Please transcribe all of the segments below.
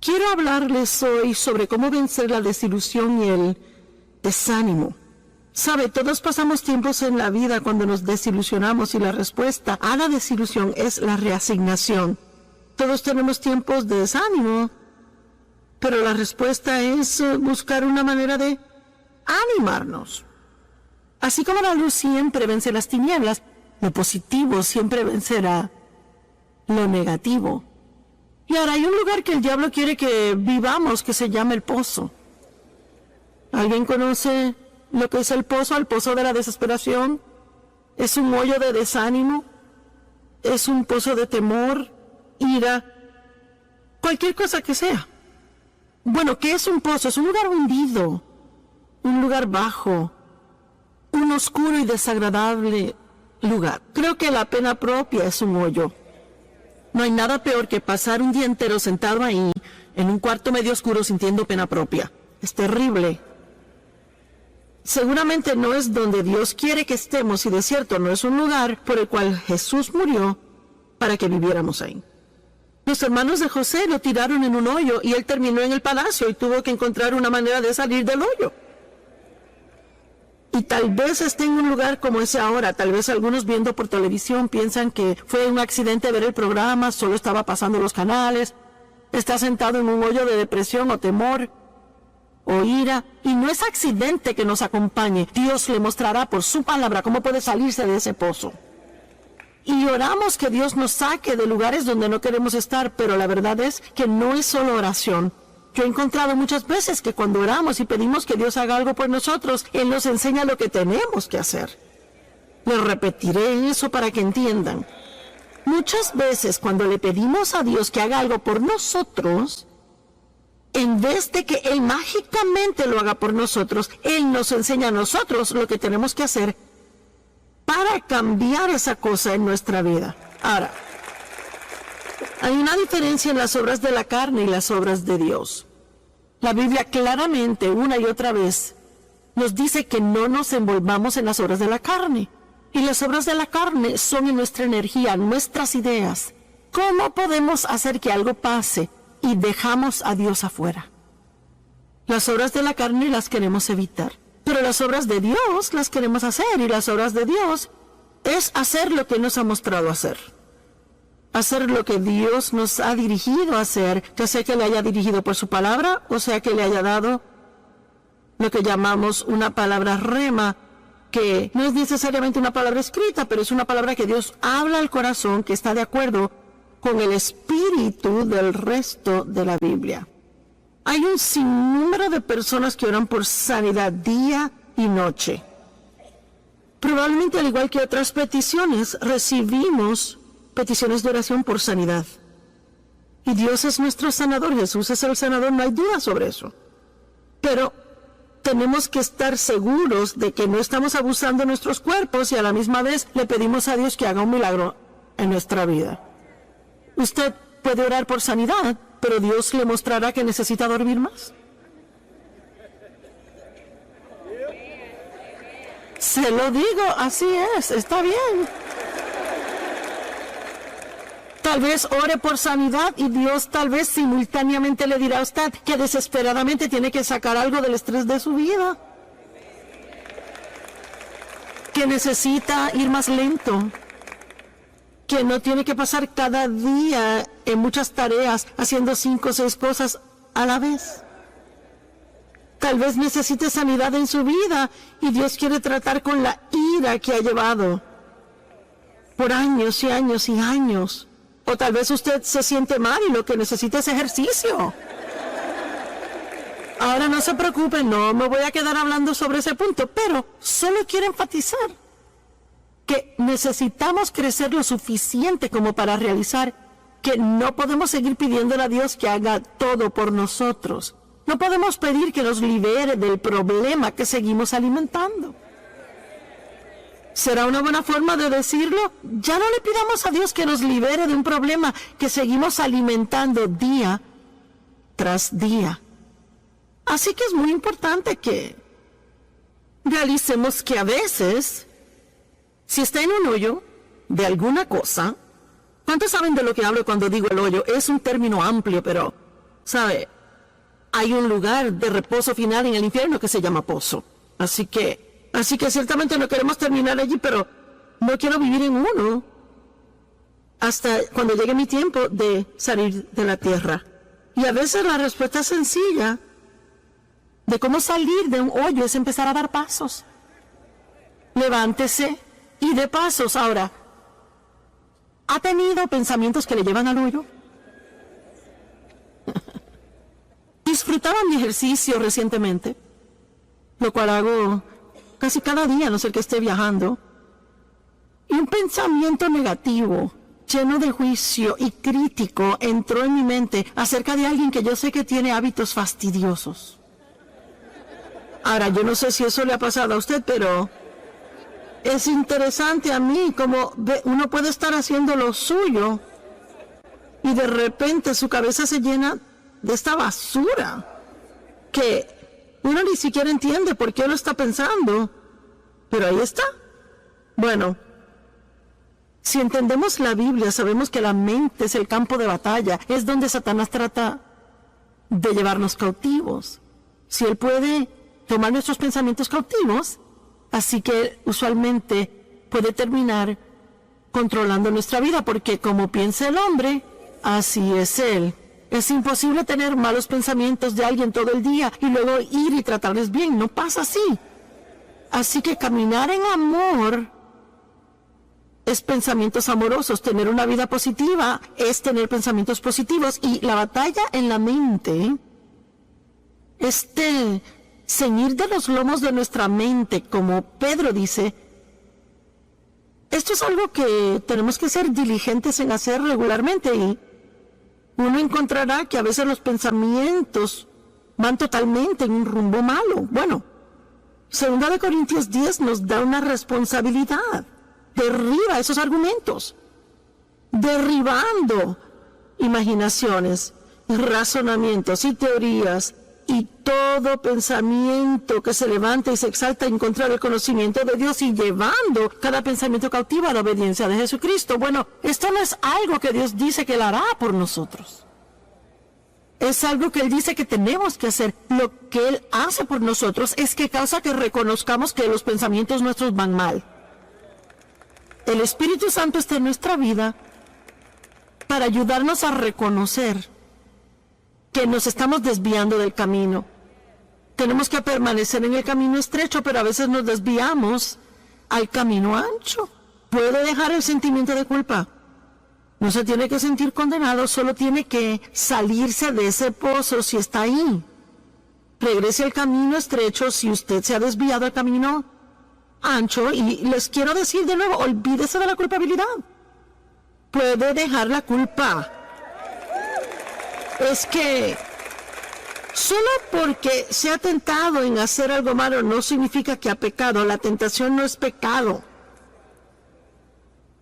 Quiero hablarles hoy sobre cómo vencer la desilusión y el desánimo. Sabe, todos pasamos tiempos en la vida cuando nos desilusionamos y la respuesta a la desilusión es la reasignación. Todos tenemos tiempos de desánimo, pero la respuesta es buscar una manera de animarnos. Así como la luz siempre vence las tinieblas, lo positivo siempre vencerá lo negativo. Y ahora hay un lugar que el diablo quiere que vivamos que se llama el pozo. ¿Alguien conoce lo que es el pozo? El pozo de la desesperación. Es un hoyo de desánimo. Es un pozo de temor, ira, cualquier cosa que sea. Bueno, ¿qué es un pozo? Es un lugar hundido, un lugar bajo, un oscuro y desagradable lugar. Creo que la pena propia es un hoyo. No hay nada peor que pasar un día entero sentado ahí, en un cuarto medio oscuro sintiendo pena propia. Es terrible. Seguramente no es donde Dios quiere que estemos y de cierto no es un lugar por el cual Jesús murió para que viviéramos ahí. Los hermanos de José lo tiraron en un hoyo y él terminó en el palacio y tuvo que encontrar una manera de salir del hoyo. Y tal vez esté en un lugar como ese ahora. Tal vez algunos viendo por televisión piensan que fue un accidente ver el programa, solo estaba pasando los canales. Está sentado en un hoyo de depresión o temor o ira. Y no es accidente que nos acompañe. Dios le mostrará por su palabra cómo puede salirse de ese pozo. Y oramos que Dios nos saque de lugares donde no queremos estar, pero la verdad es que no es solo oración. Yo he encontrado muchas veces que cuando oramos y pedimos que Dios haga algo por nosotros, Él nos enseña lo que tenemos que hacer. Les repetiré eso para que entiendan. Muchas veces cuando le pedimos a Dios que haga algo por nosotros, en vez de que Él mágicamente lo haga por nosotros, Él nos enseña a nosotros lo que tenemos que hacer para cambiar esa cosa en nuestra vida. Ahora, hay una diferencia en las obras de la carne y las obras de Dios. La Biblia claramente, una y otra vez, nos dice que no nos envolvamos en las obras de la carne. Y las obras de la carne son en nuestra energía, nuestras ideas. ¿Cómo podemos hacer que algo pase y dejamos a Dios afuera? Las obras de la carne las queremos evitar, pero las obras de Dios las queremos hacer, y las obras de Dios es hacer lo que nos ha mostrado hacer. Hacer lo que Dios nos ha dirigido a hacer, ya sea que le haya dirigido por su palabra, o sea que le haya dado lo que llamamos una palabra rema, que no es necesariamente una palabra escrita, pero es una palabra que Dios habla al corazón, que está de acuerdo con el espíritu del resto de la Biblia. Hay un sinnúmero de personas que oran por sanidad día y noche. Probablemente, al igual que otras peticiones, recibimos peticiones de oración por sanidad. Y Dios es nuestro sanador, Jesús es el sanador, no hay duda sobre eso. Pero tenemos que estar seguros de que no estamos abusando de nuestros cuerpos y a la misma vez le pedimos a Dios que haga un milagro en nuestra vida. Usted puede orar por sanidad, pero Dios le mostrará que necesita dormir más. Se lo digo, así es, está bien. Tal vez ore por sanidad y Dios tal vez simultáneamente le dirá a usted que desesperadamente tiene que sacar algo del estrés de su vida, que necesita ir más lento, que no tiene que pasar cada día en muchas tareas haciendo 5 o 6 cosas a la vez. Tal vez necesite sanidad en su vida y Dios quiere tratar con la ira que ha llevado por años y años y años. O tal vez usted se siente mal y lo que necesita es ejercicio. Ahora no se preocupe, no me voy a quedar hablando sobre ese punto, pero solo quiero enfatizar que necesitamos crecer lo suficiente como para realizar que no podemos seguir pidiéndole a Dios que haga todo por nosotros. No podemos pedir que nos libere del problema que seguimos alimentando. ¿Será una buena forma de decirlo? Ya no le pidamos a Dios que nos libere de un problema que seguimos alimentando día tras día. Así que es muy importante que realicemos que a veces, si está en un hoyo de alguna cosa, ¿cuántos saben de lo que hablo cuando digo el hoyo? Es un término amplio, pero ¿Sabe? Hay un lugar de reposo final en el infierno que se llama pozo. Así que ciertamente no queremos terminar allí, pero no quiero vivir en uno hasta cuando llegue mi tiempo de salir de la tierra. Y a veces la respuesta sencilla de cómo salir de un hoyo es empezar a dar pasos. Levántese y dé pasos. Ahora, ¿ha tenido pensamientos que le llevan al hoyo? Disfrutaba mi ejercicio recientemente, lo cual hago casi cada día, a no ser que esté viajando. Y un pensamiento negativo, lleno de juicio y crítico, entró en mi mente acerca de alguien que yo sé que tiene hábitos fastidiosos. Ahora, yo no sé si eso le ha pasado a usted, pero es interesante a mí como uno puede estar haciendo lo suyo y de repente su cabeza se llena de esta basura que uno ni siquiera entiende por qué lo está pensando, pero ahí está. Bueno, si entendemos la Biblia, sabemos que la mente es el campo de batalla, es donde Satanás trata de llevarnos cautivos. Si él puede tomar nuestros pensamientos cautivos, así que usualmente puede terminar controlando nuestra vida, porque como piensa el hombre, así es él. Es imposible tener malos pensamientos de alguien todo el día y luego ir y tratarles bien. No pasa así. Así que caminar en amor es pensamientos amorosos. Tener una vida positiva es tener pensamientos positivos. Y la batalla en la mente, ceñir de los lomos de nuestra mente, como Pedro dice, esto es algo que tenemos que ser diligentes en hacer regularmente, y uno encontrará que a veces los pensamientos van totalmente en un rumbo malo. Bueno, 2 Corintios 10 nos da una responsabilidad. Derriba esos argumentos, derribando imaginaciones, razonamientos y teorías, y todo pensamiento que se levanta y se exalta en contra del conocimiento de Dios, y llevando cada pensamiento cautivo a la obediencia de Jesucristo. Bueno, esto no es algo que Dios dice que Él hará por nosotros. Es algo que Él dice que tenemos que hacer. Lo que Él hace por nosotros es que causa que reconozcamos que los pensamientos nuestros van mal. El Espíritu Santo está en nuestra vida para ayudarnos a reconocer que nos estamos desviando del camino. Tenemos que permanecer en el camino estrecho, pero a veces nos desviamos al camino ancho. Puede dejar el sentimiento de culpa. No se tiene que sentir condenado, solo tiene que salirse de ese pozo si está ahí. Regrese al camino estrecho si usted se ha desviado al camino ancho. Y les quiero decir de nuevo, olvídese de la culpabilidad. Puede dejar la culpa. Es que solo porque se ha tentado en hacer algo malo no significa que ha pecado. La tentación no es pecado.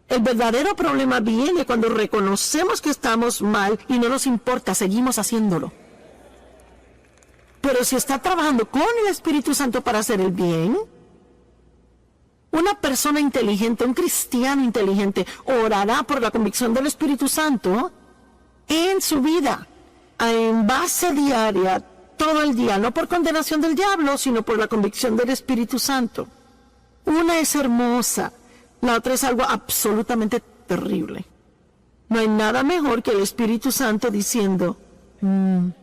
El verdadero problema viene cuando reconocemos que estamos mal y no nos importa, seguimos haciéndolo. Pero si está trabajando con el Espíritu Santo para hacer el bien, una persona inteligente, un cristiano inteligente, orará por la convicción del Espíritu Santo en su vida, en base diaria, todo el día, no por condenación del diablo, sino por la convicción del Espíritu Santo. Una es hermosa, la otra es algo absolutamente terrible. No hay nada mejor que el Espíritu Santo diciendo, Él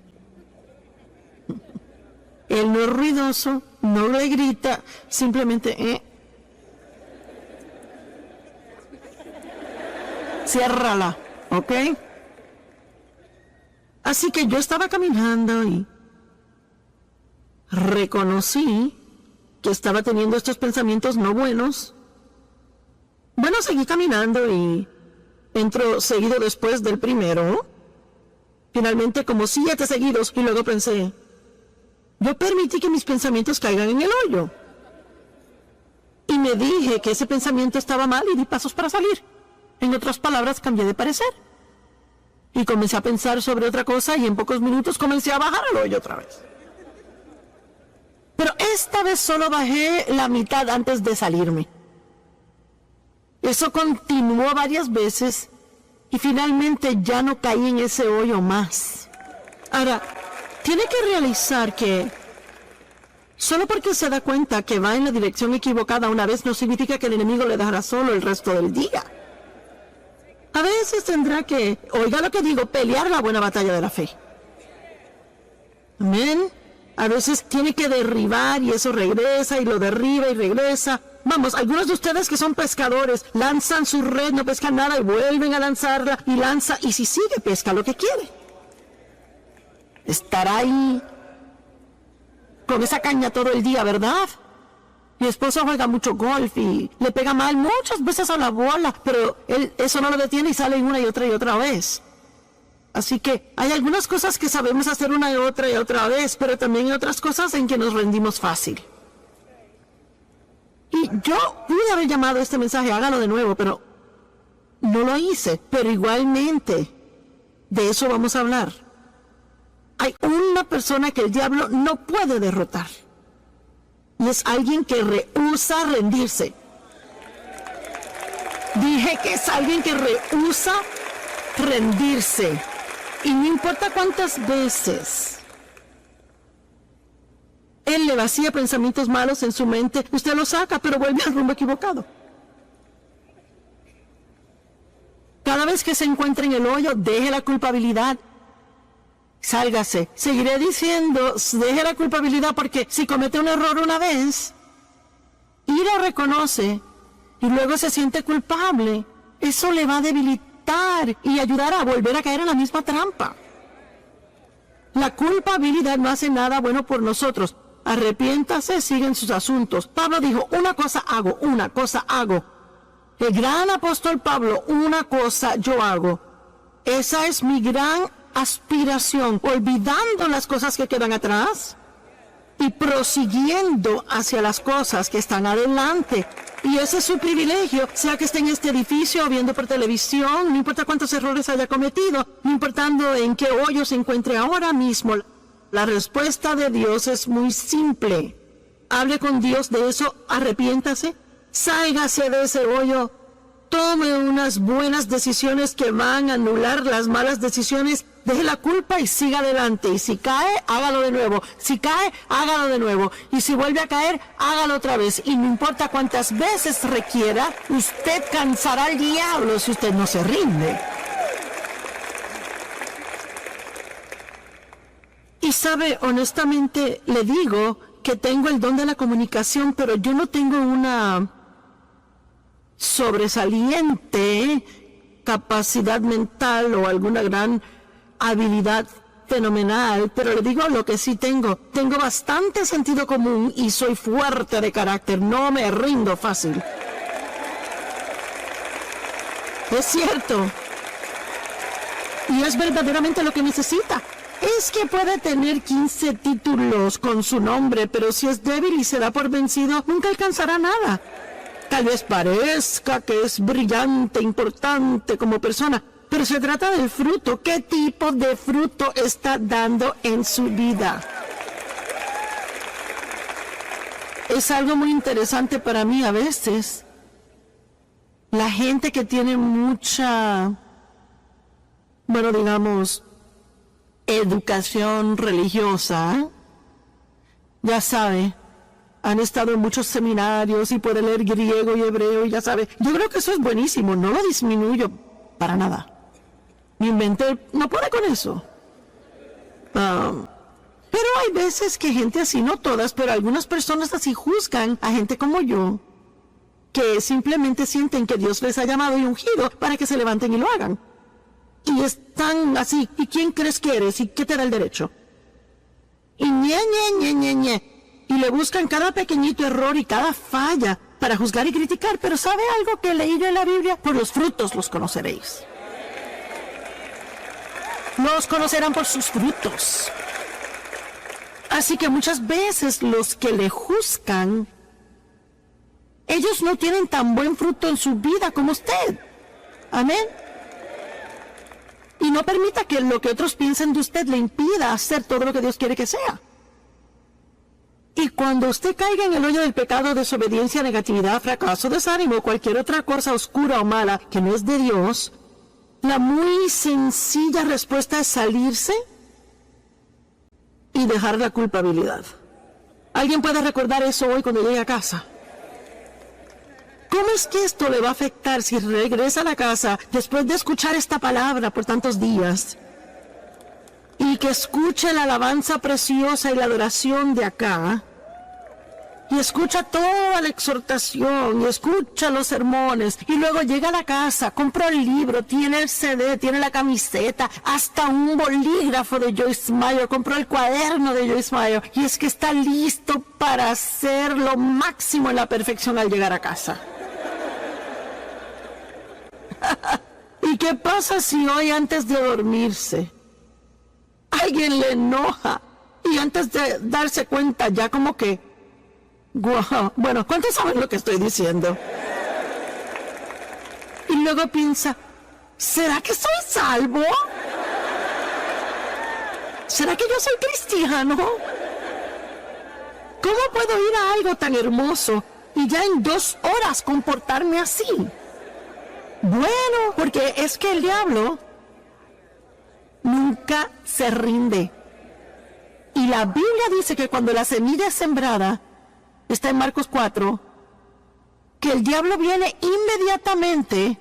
no es ruidoso, no le grita, simplemente, ciérrala, ¿ok? Así que yo estaba caminando y reconocí que estaba teniendo estos pensamientos no buenos. Bueno, seguí caminando y entro seguido después del primero. Finalmente como 7 seguidos, y luego pensé, yo permití que mis pensamientos caigan en el hoyo. Y me dije que ese pensamiento estaba mal y di pasos para salir. En otras palabras, cambié de parecer. Y comencé a pensar sobre otra cosa y en pocos minutos comencé a bajar al hoyo otra vez. Pero esta vez solo bajé la mitad antes de salirme. Eso continuó varias veces y finalmente ya no caí en ese hoyo más. Ahora, tiene que realizar que solo porque se da cuenta que va en la dirección equivocada una vez no significa que el enemigo le dejará solo el resto del día. A veces tendrá que, oiga lo que digo, pelear la buena batalla de la fe. Amén. A veces tiene que derribar y eso regresa y lo derriba y regresa. Vamos, algunos de ustedes que son pescadores lanzan su red, no pescan nada y vuelven a lanzarla y lanza y si sigue pesca lo que quiere. Estará ahí con esa caña todo el día, ¿verdad? Mi esposo juega mucho golf y le pega mal muchas veces a la bola, pero él eso no lo detiene y sale una y otra vez. Así que hay algunas cosas que sabemos hacer una y otra vez, pero también hay otras cosas en que nos rendimos fácil. Y yo pude haber llamado este mensaje, hágalo de nuevo, pero no lo hice. Pero igualmente, de eso vamos a hablar. Hay una persona que el diablo no puede derrotar. Y es alguien que rehúsa rendirse. Dije que es alguien que rehúsa rendirse. Y no importa cuántas veces él le vacía pensamientos malos en su mente, usted lo saca, pero vuelve al rumbo equivocado. Cada vez que se encuentre en el hoyo, deje la culpabilidad. Sálgase. Seguiré diciendo, deje la culpabilidad porque si comete un error una vez y lo reconoce y luego se siente culpable, eso le va a debilitar y ayudar a volver a caer en la misma trampa. La culpabilidad no hace nada bueno por nosotros. Arrepiéntase, siguen sus asuntos. Pablo dijo, una cosa hago. El gran apóstol Pablo, una cosa yo hago. Esa es mi gran aspiración, olvidando las cosas que quedan atrás y prosiguiendo hacia las cosas que están adelante. Y ese es su privilegio, sea que esté en este edificio o viendo por televisión, no importa cuántos errores haya cometido, no importando en qué hoyo se encuentre ahora mismo. La respuesta de Dios es muy simple. Hable con Dios de eso, arrepiéntase, sálgase de ese hoyo, tome unas buenas decisiones que van a anular las malas decisiones, deje la culpa y siga adelante. Y si cae, hágalo de nuevo. Si cae, hágalo de nuevo. Y si vuelve a caer, hágalo otra vez. Y no importa cuántas veces requiera, usted cansará al diablo si usted no se rinde. Y sabe, honestamente le digo que tengo el don de la comunicación, pero yo no tengo una sobresaliente capacidad mental o alguna gran habilidad fenomenal, pero le digo lo que sí tengo bastante sentido común y soy fuerte de carácter, no me rindo fácil. Es cierto, y es verdaderamente lo que necesita. Es que puede tener 15 títulos con su nombre, pero si es débil y se da por vencido, nunca alcanzará nada. Tal vez parezca que es brillante, importante como persona, pero se trata del fruto. ¿Qué tipo de fruto está dando en su vida? Es algo muy interesante para mí a veces. La gente que tiene mucha, bueno, digamos, educación religiosa, ya sabe, han estado en muchos seminarios y puede leer griego y hebreo y ya sabe. Yo creo que eso es buenísimo, no lo disminuyo para nada. Mi mente no puede con eso. Pero hay veces que gente así, no todas, pero algunas personas así juzgan a gente como yo, que simplemente sienten que Dios les ha llamado y ungido para que se levanten y lo hagan. Y están así, ¿y quién crees que eres? ¿Y qué te da el derecho? Y y le buscan cada pequeñito error y cada falla para juzgar y criticar. Pero ¿sabe algo que leí yo en la Biblia? Por los frutos los conoceréis. Los conocerán por sus frutos. Así que muchas veces los que le juzgan, ellos no tienen tan buen fruto en su vida como usted. Amén. Y no permita que lo que otros piensen de usted le impida hacer todo lo que Dios quiere que sea. Y cuando usted caiga en el hoyo del pecado, desobediencia, negatividad, fracaso, desánimo, cualquier otra cosa oscura o mala que no es de Dios, la muy sencilla respuesta es salirse y dejar la culpabilidad. ¿Alguien puede recordar eso hoy cuando llegue a casa? ¿Cómo es que esto le va a afectar si regresa a la casa después de escuchar esta palabra por tantos días? Y que escuche la alabanza preciosa y la adoración de acá. Y escucha toda la exhortación, y escucha los sermones, y luego llega a la casa, compra el libro, tiene el CD, tiene la camiseta, hasta un bolígrafo de Joyce Meyer, compró el cuaderno de Joyce Meyer, y es que está listo para hacer lo máximo en la perfección al llegar a casa. ¿Y qué pasa si hoy antes de dormirse alguien le enoja y antes de darse cuenta ya como que wow, bueno, ¿cuántos saben lo que estoy diciendo? Y luego piensa, ¿será que soy salvo? ¿Será que yo soy cristiano? ¿Cómo puedo ir a algo tan hermoso y ya en 2 horas comportarme así? Bueno, porque es que el diablo nunca se rinde. Y la Biblia dice que cuando la semilla es sembrada, está en Marcos 4, que el diablo viene inmediatamente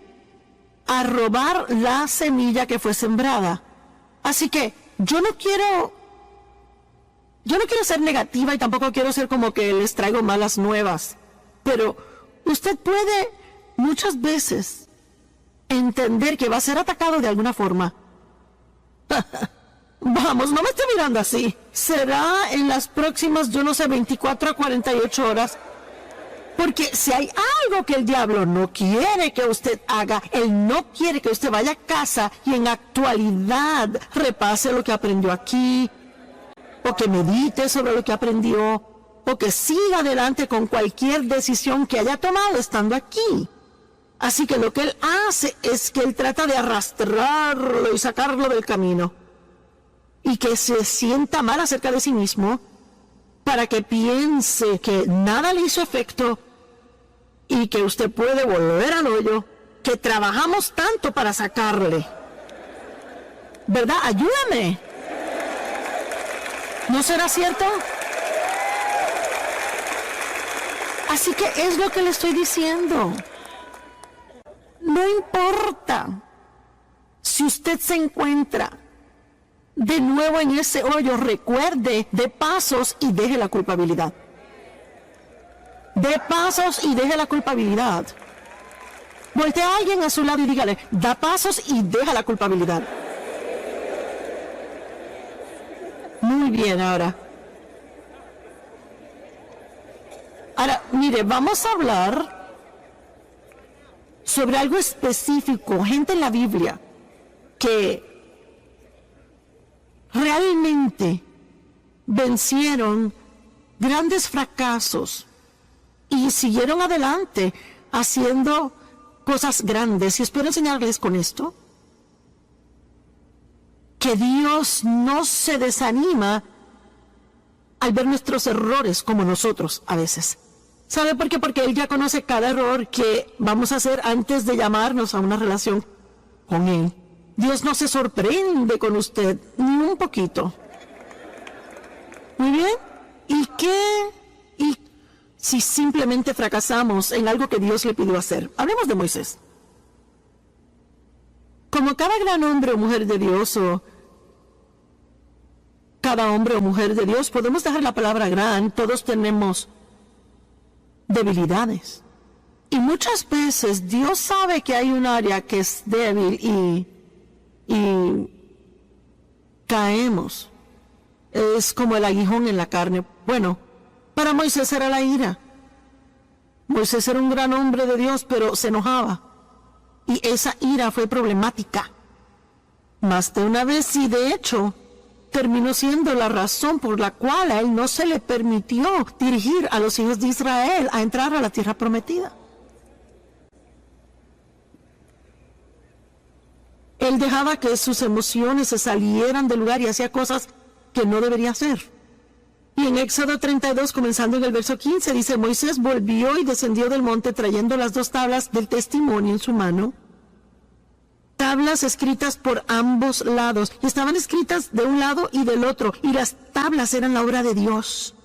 a robar la semilla que fue sembrada. Así que yo no quiero ser negativa y tampoco quiero ser como que les traigo malas nuevas, pero usted puede muchas veces entender que va a ser atacado de alguna forma. Vamos, no me esté mirando así. Será en las próximas, 24 a 48 horas. Porque si hay algo que el diablo no quiere que usted haga, él no quiere que usted vaya a casa y en actualidad repase lo que aprendió aquí, o que medite sobre lo que aprendió, o que siga adelante con cualquier decisión que haya tomado estando aquí. Así que lo que él hace es que él trata de arrastrarlo y sacarlo del camino. Y que se sienta mal acerca de sí mismo, para que piense que nada le hizo efecto y que usted puede volver al hoyo que trabajamos tanto para sacarle. ¿Verdad? Ayúdame. ¿No será cierto? Así que es lo que le estoy diciendo. No importa si usted se encuentra de nuevo en ese hoyo, recuerde, dé pasos y deje la culpabilidad. Dé pasos y deje la culpabilidad. Voltea a alguien a su lado y dígale, da pasos y deja la culpabilidad. Muy bien, ahora, mire, vamos a hablar sobre algo específico, gente en la Biblia que realmente vencieron grandes fracasos y siguieron adelante haciendo cosas grandes. Y espero enseñarles con esto que Dios no se desanima al ver nuestros errores como nosotros a veces. ¿Sabe por qué? Porque Él ya conoce cada error que vamos a hacer antes de llamarnos a una relación con Él. Dios no se sorprende con usted, ni un poquito. Muy bien. ¿Y qué? ¿Y si simplemente fracasamos en algo que Dios le pidió hacer? Hablemos de Moisés. Como cada gran hombre o mujer de Dios, o cada hombre o mujer de Dios, podemos dejar la palabra gran, todos tenemos debilidades. Y muchas veces Dios sabe que hay un área que es débil y caemos. Es como el aguijón en la carne. Bueno, para Moisés era la ira. Moisés era un gran hombre de Dios, pero se enojaba. Y esa ira fue problemática. Más de una vez, y de hecho, terminó siendo la razón por la cual a él no se le permitió dirigir a los hijos de Israel a entrar a la tierra prometida. Él dejaba que sus emociones se salieran del lugar y hacía cosas que no debería hacer. Y en Éxodo 32, comenzando en el verso 15, dice, Moisés volvió y descendió del monte trayendo las 2 tablas del testimonio en su mano. tablas escritas por ambos lados, y estaban escritas de un lado y del otro, y las tablas eran la obra de Dios.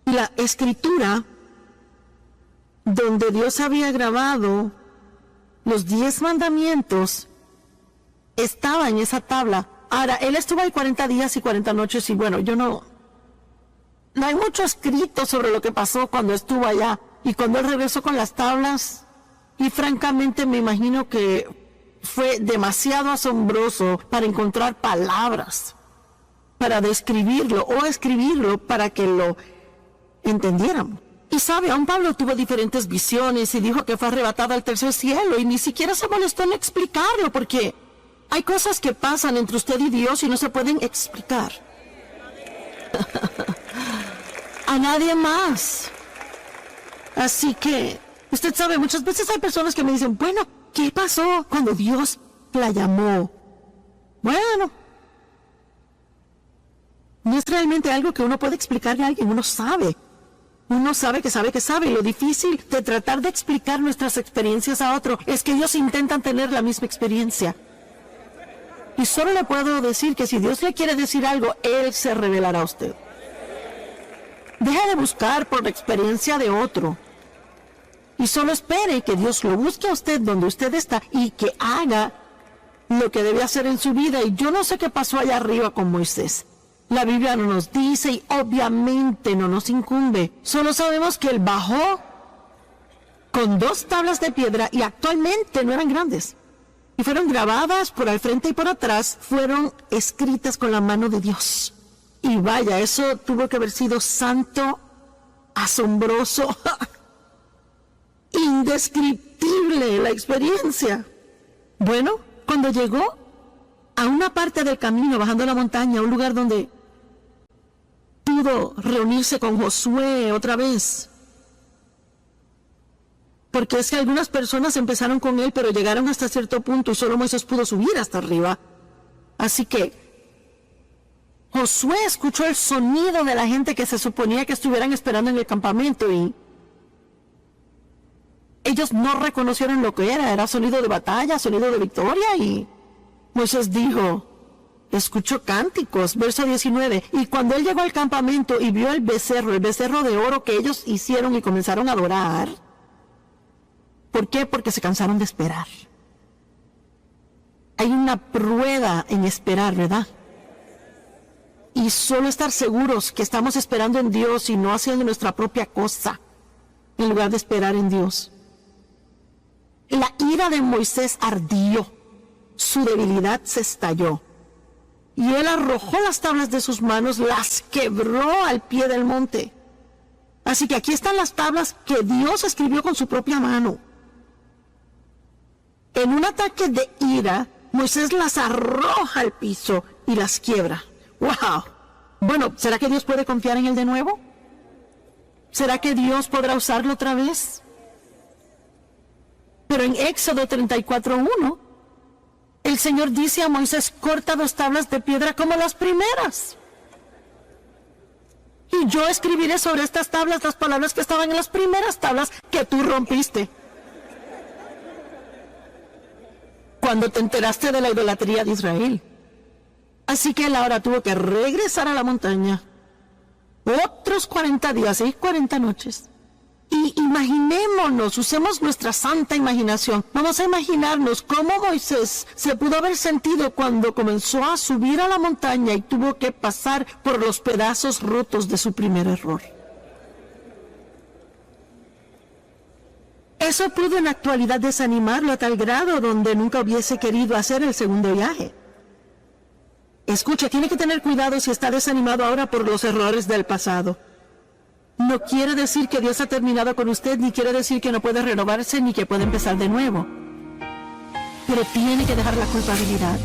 Y la escritura, donde Dios había grabado los 10 mandamientos, estaba en esa tabla. Ahora, él estuvo ahí 40 días y 40 noches, y bueno, no hay mucho escrito sobre lo que pasó cuando estuvo allá, y cuando él regresó con las tablas, y francamente me imagino que fue demasiado asombroso para encontrar palabras, para describirlo o escribirlo para que lo entendieran. Y sabe, aún Pablo tuvo diferentes visiones y dijo que fue arrebatado al tercer cielo, y ni siquiera se molestó en explicarlo, porque hay cosas que pasan entre usted y Dios y no se pueden explicar a nadie más. Así que, usted sabe, muchas veces hay personas que me dicen, bueno, ¿qué pasó cuando Dios la llamó? Bueno, no es realmente algo que uno puede explicarle a alguien, uno sabe. Uno sabe que sabe que sabe, y lo difícil de tratar de explicar nuestras experiencias a otro es que ellos intentan tener la misma experiencia. Y solo le puedo decir que si Dios le quiere decir algo, Él se revelará a usted. Deje de buscar por la experiencia de otro. Y solo espere que Dios lo busque a usted donde usted está y que haga lo que debe hacer en su vida. Y yo no sé qué pasó allá arriba con Moisés. La Biblia no nos dice y obviamente no nos incumbe. Solo sabemos que él bajó con 2 tablas de piedra y actualmente no eran grandes. Y fueron grabadas por al frente y por atrás, fueron escritas con la mano de Dios. Y vaya, eso tuvo que haber sido santo, asombroso, indescriptible la experiencia. Bueno, cuando llegó a una parte del camino, bajando la montaña, un lugar donde pudo reunirse con Josué otra vez. Porque es que algunas personas empezaron con él, pero llegaron hasta cierto punto y solo Moisés pudo subir hasta arriba. Así que Josué escuchó el sonido de la gente que se suponía que estuvieran esperando en el campamento, y ellos no reconocieron lo que era sonido de batalla, sonido de victoria, y Moisés dijo, escuchó cánticos, verso 19, y cuando él llegó al campamento y vio el becerro de oro que ellos hicieron y comenzaron a adorar. ¿Por qué? Porque se cansaron de esperar. Hay una prueba en esperar, ¿verdad? Y solo estar seguros que estamos esperando en Dios y no haciendo nuestra propia cosa, en lugar de esperar en Dios. La ira de Moisés ardió, su debilidad se estalló, y él arrojó las tablas de sus manos, las quebró al pie del monte. Así que aquí están las tablas que Dios escribió con su propia mano. En un ataque de ira, Moisés las arroja al piso y las quiebra. ¡Wow! Bueno, ¿será que Dios puede confiar en él de nuevo? ¿Será que Dios podrá usarlo otra vez? Pero en Éxodo 34:1, el Señor dice a Moisés, corta 2 tablas de piedra como las primeras. Y yo escribiré sobre estas tablas las palabras que estaban en las primeras tablas que tú rompiste. Cuando te enteraste de la idolatría de Israel. Así que él ahora tuvo que regresar a la montaña. Otros 40 días y 40 noches. Y imaginémonos, usemos nuestra santa imaginación. Vamos a imaginarnos cómo Moisés se pudo haber sentido cuando comenzó a subir a la montaña y tuvo que pasar por los pedazos rotos de su primer error. Eso pudo en la actualidad desanimarlo a tal grado donde nunca hubiese querido hacer el segundo viaje. Escuche, tiene que tener cuidado si está desanimado ahora por los errores del pasado. No quiere decir que Dios ha terminado con usted, ni quiere decir que no puede renovarse, ni que puede empezar de nuevo. Pero tiene que dejar la culpabilidad.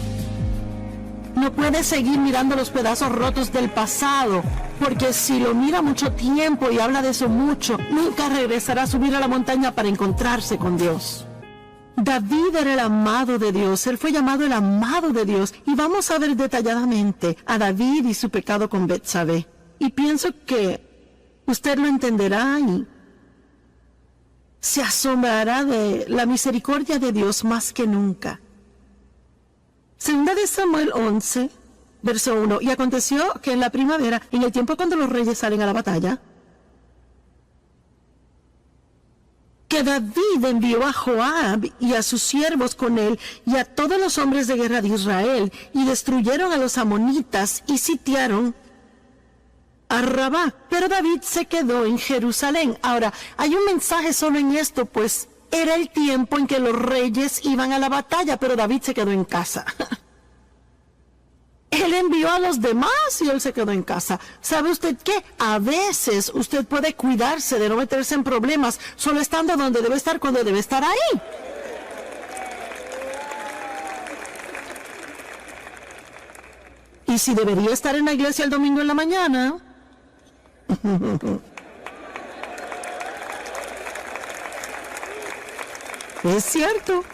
No puede seguir mirando los pedazos rotos del pasado, porque si lo mira mucho tiempo y habla de eso mucho, nunca regresará a subir a la montaña para encontrarse con Dios. David era el amado de Dios, él fue llamado el amado de Dios, y vamos a ver detalladamente a David y su pecado con Betsabé. Y pienso que usted lo entenderá y se asombrará de la misericordia de Dios más que nunca. Segunda de Samuel 11, verso 1. Y aconteció que en la primavera, en el tiempo cuando los reyes salen a la batalla, que David envió a Joab y a sus siervos con él y a todos los hombres de guerra de Israel, y destruyeron a los amonitas y sitiaron a Rabá. Pero David se quedó en Jerusalén. Ahora, hay un mensaje solo en esto, pues era el tiempo en que los reyes iban a la batalla, pero David se quedó en casa. Él envió a los demás y él se quedó en casa. ¿Sabe usted qué? A veces usted puede cuidarse de no meterse en problemas solo estando donde debe estar cuando debe estar ahí. Y si debería estar en la iglesia el domingo en la mañana... Es cierto.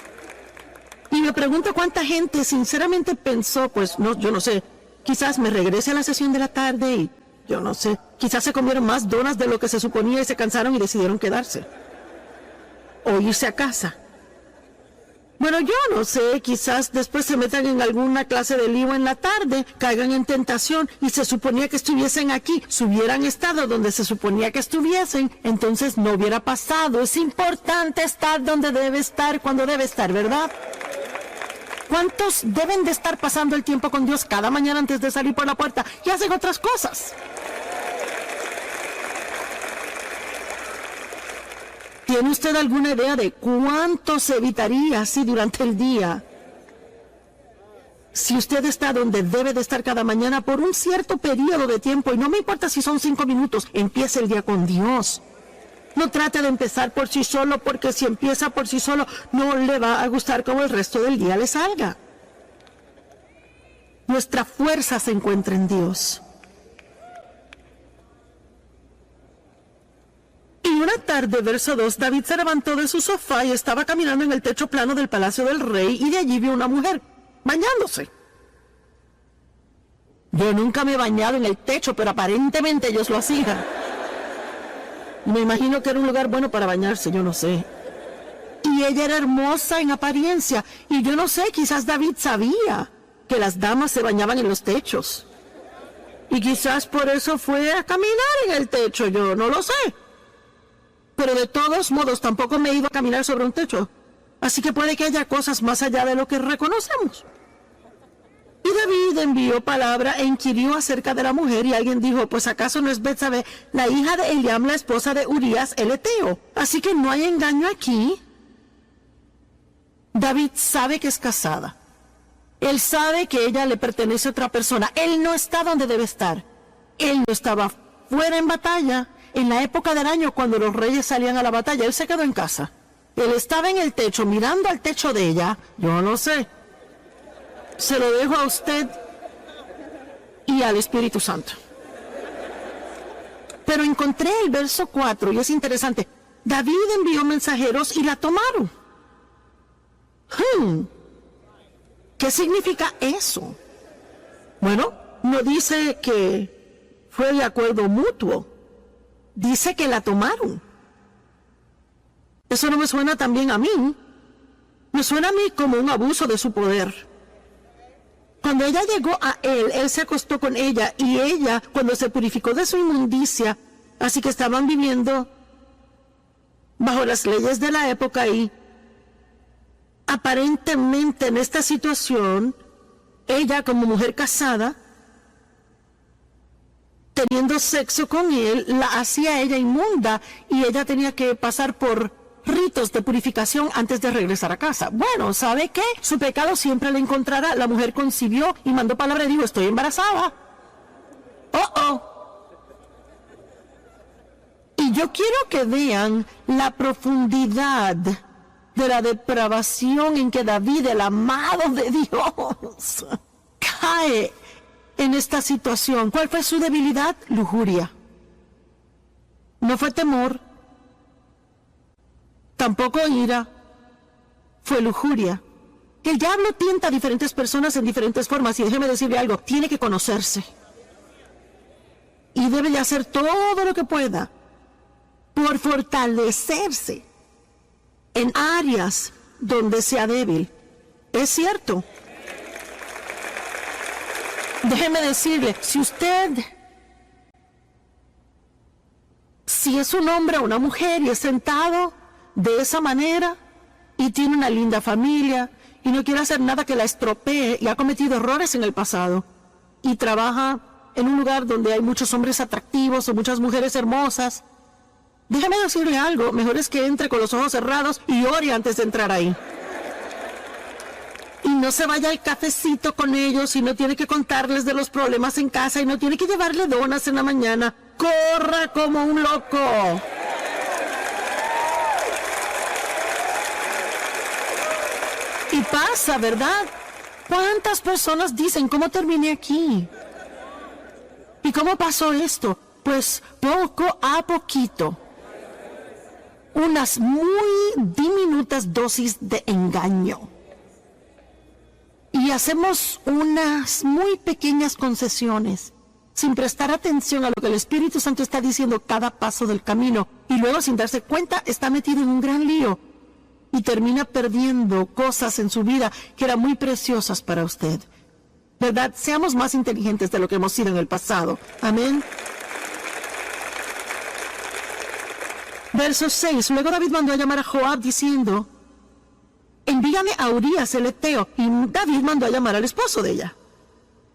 Y me pregunto cuánta gente sinceramente pensó, pues no, yo no sé, quizás me regrese a la sesión de la tarde y yo no sé, quizás se comieron más donas de lo que se suponía y se cansaron y decidieron quedarse. O irse a casa. Bueno, yo no sé, quizás después se metan en alguna clase de lío en la tarde, caigan en tentación y se suponía que estuviesen aquí. Si hubieran estado donde se suponía que estuviesen, entonces no hubiera pasado. Es importante estar donde debe estar, cuando debe estar, ¿verdad? ¿Cuántos deben de estar pasando el tiempo con Dios cada mañana antes de salir por la puerta y hacen otras cosas? ¿Tiene usted alguna idea de cuánto se evitaría así durante el día? Si usted está donde debe de estar cada mañana por un cierto periodo de tiempo, y no me importa si son 5 minutos, empiece el día con Dios. No trate de empezar por sí solo, porque si empieza por sí solo, no le va a gustar cómo el resto del día le salga. Nuestra fuerza se encuentra en Dios. Y una tarde, verso 2, David se levantó de su sofá y estaba caminando en el techo plano del palacio del rey, y de allí vio una mujer bañándose. Yo nunca me he bañado en el techo, pero aparentemente ellos lo hacían. Me imagino que era un lugar bueno para bañarse, yo no sé. Y ella era hermosa en apariencia, y yo no sé, quizás David sabía que las damas se bañaban en los techos. Y quizás por eso fue a caminar en el techo, yo no lo sé. Pero de todos modos tampoco me he ido a caminar sobre un techo. Así que puede que haya cosas más allá de lo que reconocemos. Y David envió palabra e inquirió acerca de la mujer, y alguien dijo, pues acaso no es Betsabé, la hija de Eliam, la esposa de Urías el Eteo. Así que no hay engaño aquí. David sabe que es casada. Él sabe que ella le pertenece a otra persona. Él no está donde debe estar. Él no estaba fuera en batalla. En la época del año, cuando los reyes salían a la batalla, él se quedó en casa. Él estaba en el techo, mirando al techo de ella. Yo no sé. Se lo dejo a usted y al Espíritu Santo. Pero encontré el verso 4 y es interesante. David envió mensajeros y la tomaron. ¿Qué significa eso? Bueno, no dice que fue de acuerdo mutuo. Dice que la tomaron. Eso no me suena tan bien a mí. Me suena a mí como un abuso de su poder. Cuando ella llegó a él se acostó con ella, y ella, cuando se purificó de su inmundicia, así que estaban viviendo bajo las leyes de la época, y aparentemente en esta situación, ella como mujer casada, teniendo sexo con él, la hacía ella inmunda, y ella tenía que pasar por ritos de purificación antes de regresar a casa. Bueno, ¿sabe qué? Su pecado siempre le encontrará. La mujer concibió y mandó palabra y dijo, estoy embarazada. Y yo quiero que vean la profundidad de la depravación en que David, el amado de Dios, cae en esta situación. ¿Cuál fue su debilidad? Lujuria. No fue temor, tampoco ira, fue lujuria. El diablo tienta a diferentes personas en diferentes formas, y déjeme decirle algo, tiene que conocerse. Y debe de hacer todo lo que pueda por fortalecerse en áreas donde sea débil. Es cierto. Déjeme decirle, si es un hombre o una mujer y es sentado de esa manera y tiene una linda familia y no quiere hacer nada que la estropee y ha cometido errores en el pasado y trabaja en un lugar donde hay muchos hombres atractivos o muchas mujeres hermosas, déjame decirle algo, mejor es que entre con los ojos cerrados y ore antes de entrar ahí. Y no se vaya al cafecito con ellos y no tiene que contarles de los problemas en casa y no tiene que llevarle donas en la mañana. ¡Corra como un loco! Y pasa, ¿verdad? ¿Cuántas personas dicen cómo terminé aquí? ¿Y cómo pasó esto? Pues poco a poquito. Unas muy diminutas dosis de engaño. Y hacemos unas muy pequeñas concesiones, sin prestar atención a lo que el Espíritu Santo está diciendo cada paso del camino. Y luego, sin darse cuenta, está metido en un gran lío. Y termina perdiendo cosas en su vida que eran muy preciosas para usted. ¿Verdad? Seamos más inteligentes de lo que hemos sido en el pasado. Amén. Verso 6. Luego David mandó a llamar a Joab diciendo: envíame a Urías el Eteo. Y David mandó a llamar al esposo de ella.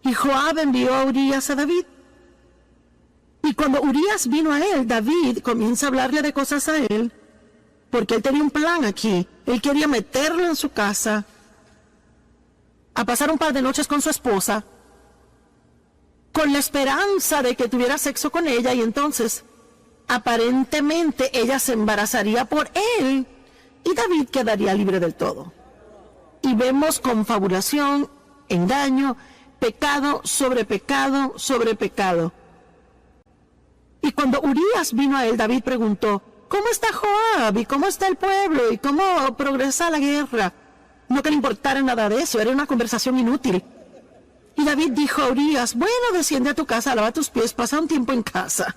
Y Joab envió a Urías a David. Y cuando Urías vino a él, David comienza a hablarle de cosas a él, porque él tenía un plan aquí. Él quería meterlo en su casa, a pasar un par de noches con su esposa, con la esperanza de que tuviera sexo con ella, y entonces, aparentemente, ella se embarazaría por él, y David quedaría libre del todo. Y vemos confabulación, engaño, pecado sobre pecado sobre pecado. Y cuando Urías vino a él, David preguntó: ¿cómo está Joab? ¿Y cómo está el pueblo? ¿Y cómo progresa la guerra? No que le importara nada de eso, era una conversación inútil. Y David dijo a Urías: bueno, desciende a tu casa, lava tus pies, pasa un tiempo en casa.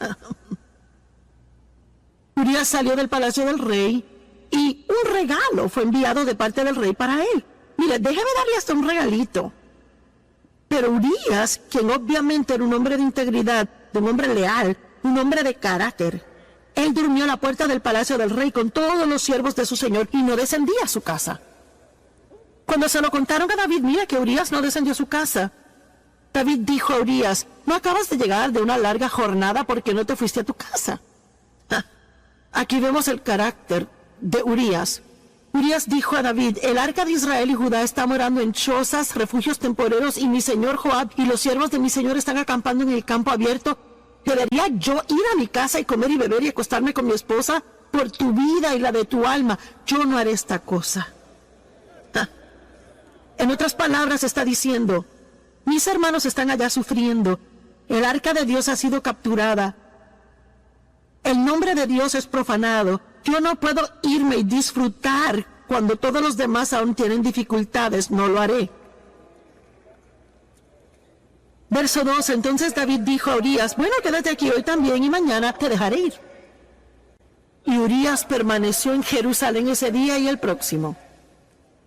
Urías salió del palacio del rey y un regalo fue enviado de parte del rey para él. Mire, déjeme darle hasta un regalito. Pero Urías, quien obviamente era un hombre de integridad, un hombre leal, un hombre de carácter, él durmió a la puerta del palacio del rey con todos los siervos de su señor y no descendía a su casa. Cuando se lo contaron a David, mira que Urías no descendió a su casa. David dijo a Urías: ¿no acabas de llegar de una larga jornada porque no te fuiste a tu casa? Aquí vemos el carácter de Urías. Urías dijo a David: el arca de Israel y Judá está morando en chozas, refugios temporeros, y mi señor Joab y los siervos de mi señor están acampando en el campo abierto. ¿Debería yo ir a mi casa y comer y beber y acostarme con mi esposa? Por tu vida y la de tu alma, yo no haré esta cosa. En otras palabras, está diciendo: mis hermanos están allá sufriendo, el arca de Dios ha sido capturada, el nombre de Dios es profanado, yo no puedo irme y disfrutar cuando todos los demás aún tienen dificultades, no lo haré. Verso 2, entonces David dijo a Urías: bueno, quédate aquí hoy también y mañana te dejaré ir. Y Urías permaneció en Jerusalén ese día y el próximo.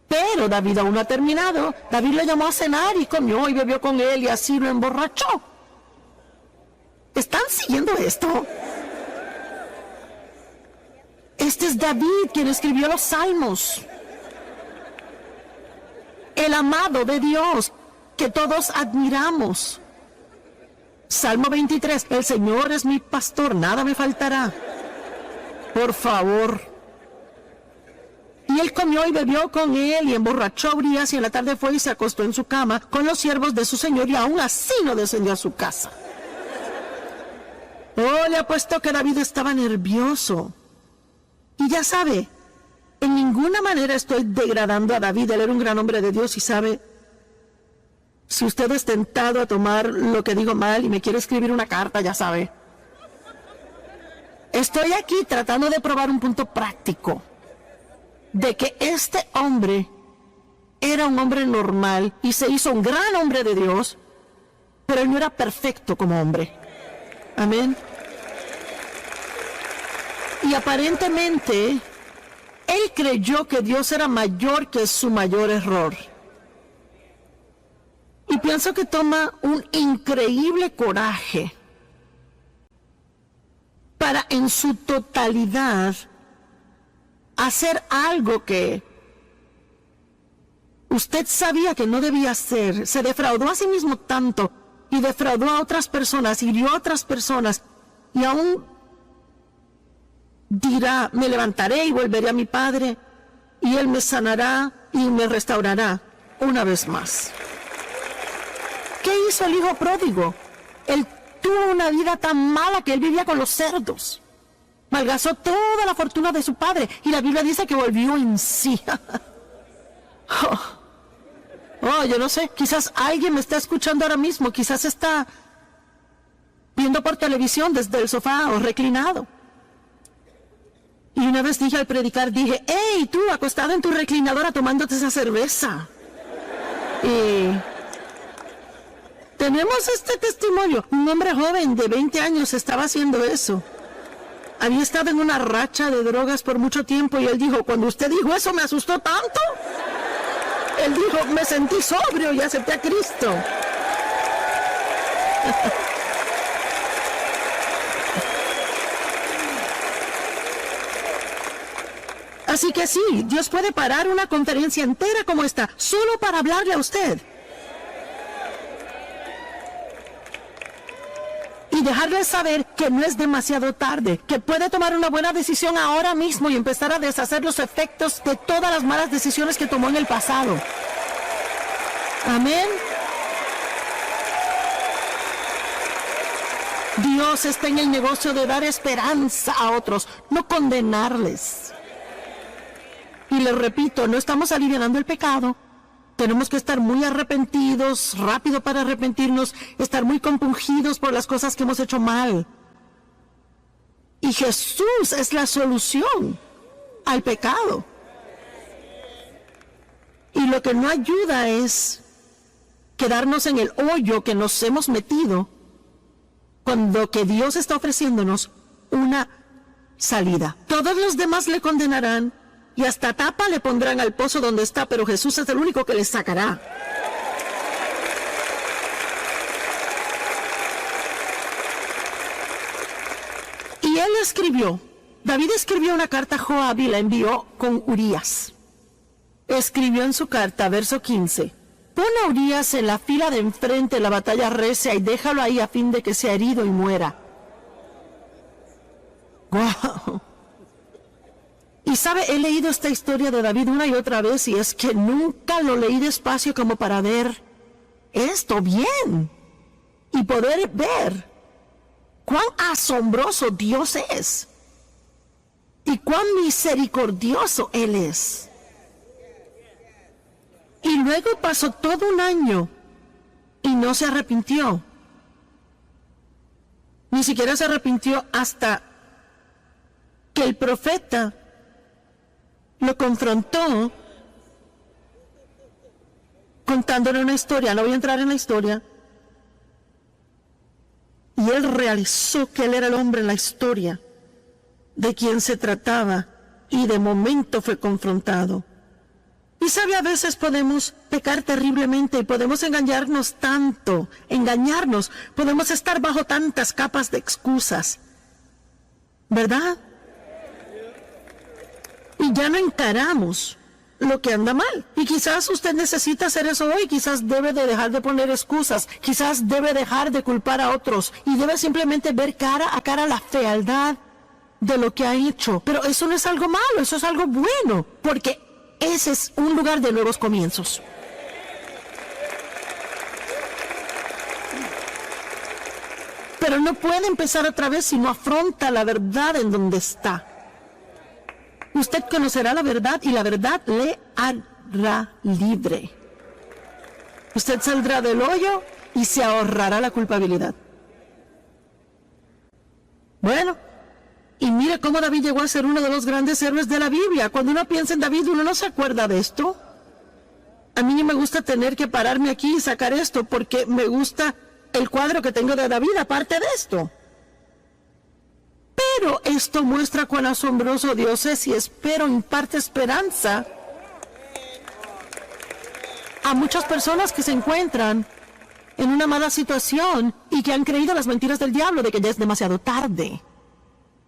Pero David aún no ha terminado. David lo llamó a cenar y comió y bebió con él y así lo emborrachó. ¿Están siguiendo esto? Este es David quien escribió los Salmos. El amado de Dios que todos admiramos. Salmo 23, el Señor es mi pastor, nada me faltará. Por favor. Y él comió y bebió con él y emborrachó a Urías, y en la tarde fue y se acostó en su cama con los siervos de su señor, y aún así no descendió a su casa. Oh, le apuesto que David estaba nervioso. Y ya sabe, en ninguna manera estoy degradando a David. Él era un gran hombre de Dios y sabe, si usted es tentado a tomar lo que digo mal y me quiere escribir una carta, ya sabe. Estoy aquí tratando de probar un punto práctico de que este hombre era un hombre normal y se hizo un gran hombre de Dios, pero él no era perfecto como hombre. Amén. Y aparentemente, él creyó que Dios era mayor que su mayor error. Y pienso que toma un increíble coraje para en su totalidad hacer algo que usted sabía que no debía hacer. Se defraudó a sí mismo tanto y defraudó a otras personas, hirió a otras personas y aún dirá: me levantaré y volveré a mi padre y él me sanará y me restaurará una vez más. ¿Qué hizo el hijo pródigo? Él tuvo una vida tan mala que él vivía con los cerdos. Malgastó toda la fortuna de su padre y la Biblia dice que volvió en sí. Yo no sé, quizás alguien me está escuchando ahora mismo, quizás está viendo por televisión desde el sofá o reclinado. Y una vez dije al predicar, dije: ¡hey, tú, acostado en tu reclinadora tomándote esa cerveza! Y tenemos este testimonio. Un hombre joven de 20 años estaba haciendo eso. Había estado en una racha de drogas por mucho tiempo y él dijo: cuando usted dijo eso me asustó tanto. Él dijo: me sentí sobrio y acepté a Cristo. Así que sí, Dios puede parar una conferencia entera como esta, solo para hablarle a usted. Y dejarle saber que no es demasiado tarde, que puede tomar una buena decisión ahora mismo y empezar a deshacer los efectos de todas las malas decisiones que tomó en el pasado. Amén. Dios está en el negocio de dar esperanza a otros, no condenarles. Y les repito, no estamos alivianando el pecado. Tenemos que estar muy arrepentidos, rápido para arrepentirnos, estar muy compungidos por las cosas que hemos hecho mal. Y Jesús es la solución al pecado. Y lo que no ayuda es quedarnos en el hoyo que nos hemos metido, cuando que Dios está ofreciéndonos una salida. Todos los demás le condenarán y hasta tapa le pondrán al pozo donde está, pero Jesús es el único que le sacará. Y él escribió, David escribió una carta a Joab y la envió con Urías. Escribió en su carta, verso 15: pon a Urías en la fila de enfrente, la batalla recia, y déjalo ahí a fin de que sea herido y muera. ¡Wow! Y sabe, he leído esta historia de David una y otra vez, y es que nunca lo leí despacio como para ver esto bien y poder ver cuán asombroso Dios es y cuán misericordioso Él es. Y luego pasó todo un año y no se arrepintió. Ni siquiera se arrepintió hasta que el profeta lo confrontó contándole una historia. No voy a entrar en la historia. Y él realizó que él era el hombre en la historia de quien se trataba, y de momento fue confrontado. Y sabe, a veces podemos pecar terriblemente y podemos engañarnos tanto, podemos estar bajo tantas capas de excusas, ¿verdad? Y ya no encaramos lo que anda mal. Y quizás usted necesita hacer eso hoy, quizás debe de dejar de poner excusas, quizás debe dejar de culpar a otros y debe simplemente ver cara a cara la fealdad de lo que ha hecho. Pero eso no es algo malo, eso es algo bueno, porque ese es un lugar de nuevos comienzos. Pero no puede empezar otra vez si no afronta la verdad en donde está. Usted conocerá la verdad y la verdad le hará libre. Usted saldrá del hoyo y se ahorrará la culpabilidad. Bueno, y mire cómo David llegó a ser uno de los grandes héroes de la Biblia. Cuando uno piensa en David, uno no se acuerda de esto. A mí no me gusta tener que pararme aquí y sacar esto, porque me gusta el cuadro que tengo de David, aparte de esto. Pero esto muestra cuán asombroso Dios es, y espero imparte esperanza a muchas personas que se encuentran en una mala situación y que han creído las mentiras del diablo de que ya es demasiado tarde.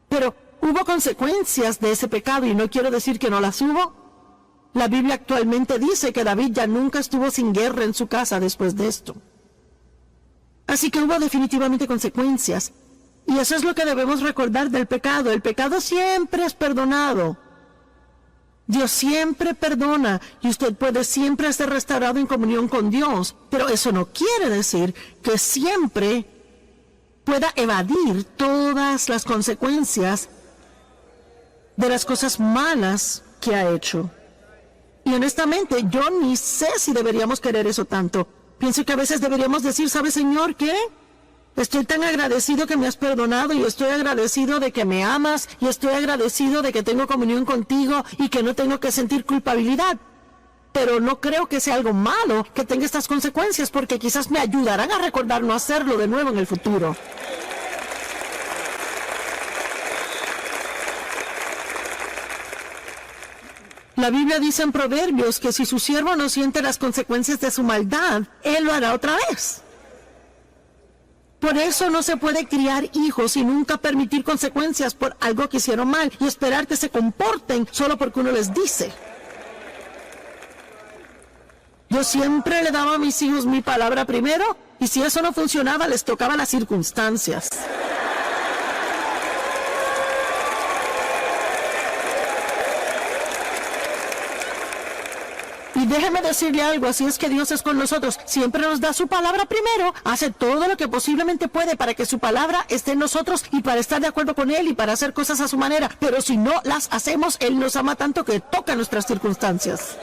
Pero hubo consecuencias de ese pecado y no quiero decir que no las hubo. La Biblia actualmente dice que David ya nunca estuvo sin guerra en su casa después de esto. Así que hubo definitivamente consecuencias. Y eso es lo que debemos recordar del pecado. El pecado siempre es perdonado. Dios siempre perdona y usted puede siempre ser restaurado en comunión con Dios. Pero eso no quiere decir que siempre pueda evadir todas las consecuencias de las cosas malas que ha hecho. Y honestamente, yo ni sé si deberíamos querer eso tanto. Pienso que a veces deberíamos decir, ¿sabe, Señor, qué? Estoy tan agradecido que me has perdonado y estoy agradecido de que me amas y estoy agradecido de que tengo comunión contigo y que no tengo que sentir culpabilidad. Pero no creo que sea algo malo que tenga estas consecuencias porque quizás me ayudarán a recordar no hacerlo de nuevo en el futuro. La Biblia dice en Proverbios que si su siervo no siente las consecuencias de su maldad, él lo hará otra vez. Por eso no se puede criar hijos y nunca permitir consecuencias por algo que hicieron mal y esperar que se comporten solo porque uno les dice. Yo siempre le daba a mis hijos mi palabra primero y si eso no funcionaba les tocaba las circunstancias. Y déjeme decirle algo, así es que Dios es con nosotros. Siempre nos da su palabra primero, hace todo lo que posiblemente puede para que su palabra esté en nosotros y para estar de acuerdo con Él y para hacer cosas a su manera. Pero si no las hacemos, Él nos ama tanto que toca nuestras circunstancias.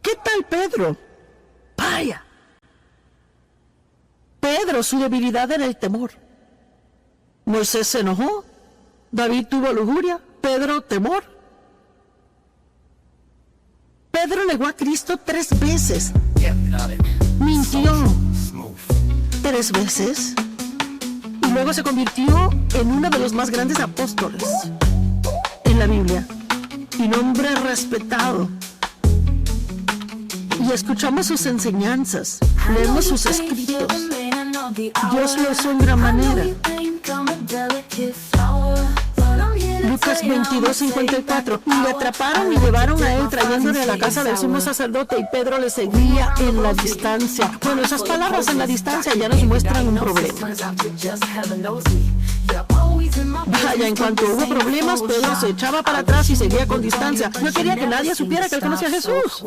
¿Qué tal Pedro? Vaya. Pedro, su debilidad era el temor. Moisés se enojó. David tuvo lujuria, Pedro temor. Pedro negó a Cristo 3 veces. Mintió 3 veces. Y luego se convirtió en uno de los más grandes apóstoles en la Biblia. Y un hombre respetado. Y escuchamos sus enseñanzas, leemos sus escritos. Dios lo usó en gran manera. Lucas 22:54. Y le atraparon y llevaron a él trayéndole a la casa del sumo sacerdote y Pedro le seguía en la distancia. Bueno, esas palabras en la distancia ya nos muestran un problema. Vaya, en cuanto hubo problemas, Pedro se echaba para atrás y seguía con distancia. No quería que nadie supiera que él conocía a Jesús.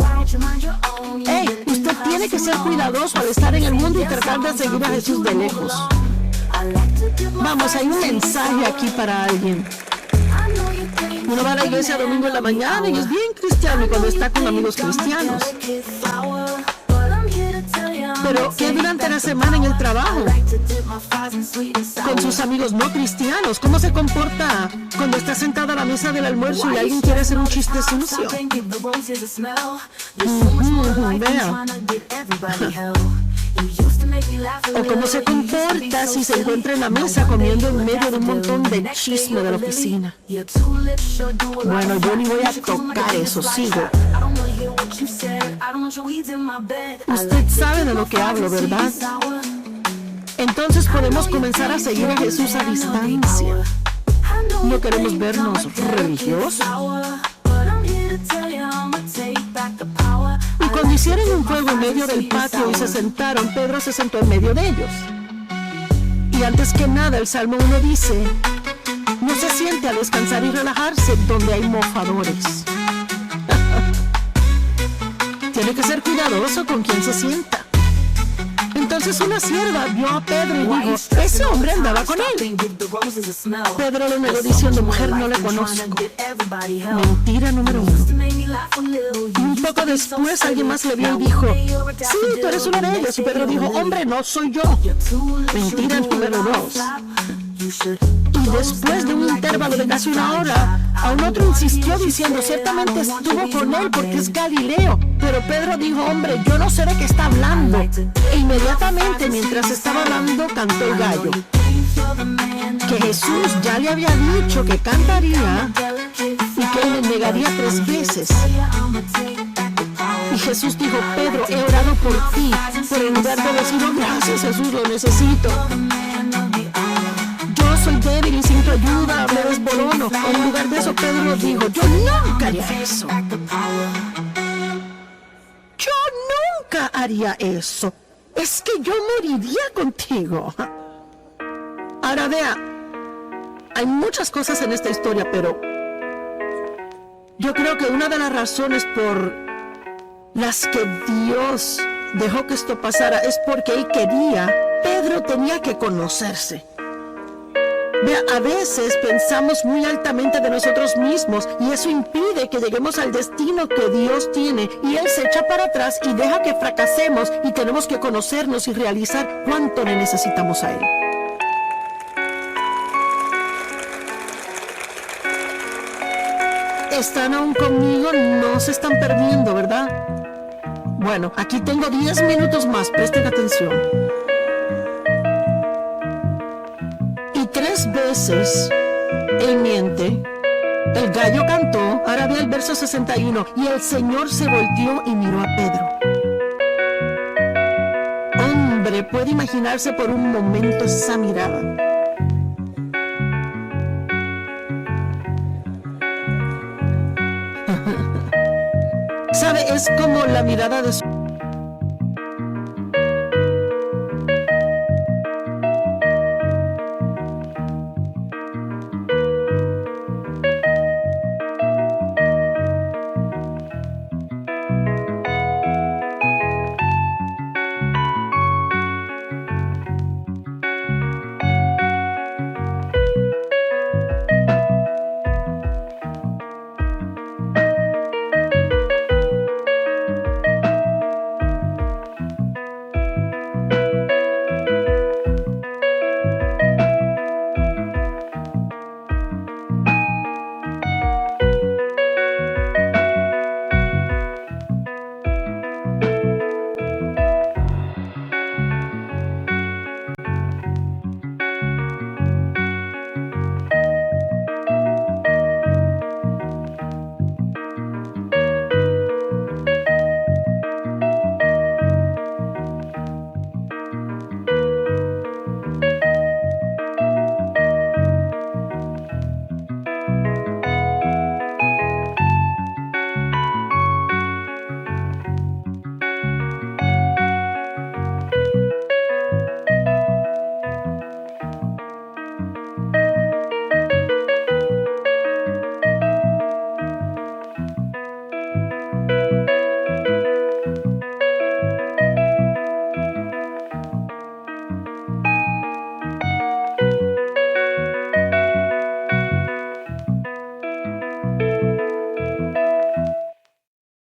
Hey, usted tiene que ser cuidadoso al estar en el mundo y tratar de seguir a Jesús de lejos. Vamos, hay un mensaje aquí para alguien. Uno va a la iglesia domingo en la mañana y es bien cristiano y cuando está con amigos cristianos. Pero ¿qué durante la semana en el trabajo? Con sus amigos no cristianos. ¿Cómo se comporta cuando está sentado a la mesa del almuerzo y alguien quiere hacer un chiste sucio? Vea. O cómo se comporta si se encuentra en la mesa comiendo en medio de un montón de chisme de la oficina. Bueno, yo ni voy a tocar eso, sigo. Usted sabe de lo que hablo, ¿verdad? Entonces podemos comenzar a seguir a Jesús a distancia. No queremos vernos religiosos. Y cuando hicieron un fuego en medio del patio y se sentaron, Pedro se sentó en medio de ellos. Y antes que nada, el Salmo 1 dice, no se siente a descansar y relajarse donde hay mofadores. Tiene que ser cuidadoso con quien se sienta. Entonces una sierva vio a Pedro y dijo, ese hombre andaba con él. Pedro lo negó diciendo, mujer, no le conozco. Mentira número 1. Y un poco después alguien más le vio y dijo, sí, tú eres uno de ellos. Y Pedro dijo, hombre, no soy yo. Mentira número 2. Y después de un intervalo de casi una hora, a un otro insistió diciendo, ciertamente estuvo con él porque es Galileo. Pero Pedro dijo, hombre, yo no sé de qué está hablando. E inmediatamente, mientras estaba hablando, cantó el gallo. Que Jesús ya le había dicho que cantaría y que él me negaría 3 veces. Y Jesús dijo: Pedro, he orado por ti, pero en lugar de decir: oh, gracias Jesús, lo necesito, yo soy débil y sin tu ayuda me desborono. En lugar de eso, Pedro dijo: yo nunca haría eso. Yo nunca haría eso. Es que yo moriría contigo. Ahora vea, hay muchas cosas en esta historia, pero yo creo que una de las razones por las que Dios dejó que esto pasara es porque Él quería. Pedro tenía que conocerse. Vea, a veces pensamos muy altamente de nosotros mismos y eso impide que lleguemos al destino que Dios tiene, y Él se echa para atrás y deja que fracasemos, y tenemos que conocernos y realizar cuánto le necesitamos a Él. ¿Están aún conmigo? No se están perdiendo, ¿verdad? Bueno, aquí tengo 10 minutos más, presten atención. Y 3 veces él miente, el gallo cantó. Ahora ve el verso 61, y el Señor se volteó y miró a Pedro. Hombre, puede imaginarse por un momento esa mirada. ¿Sabe? Es como la mirada de su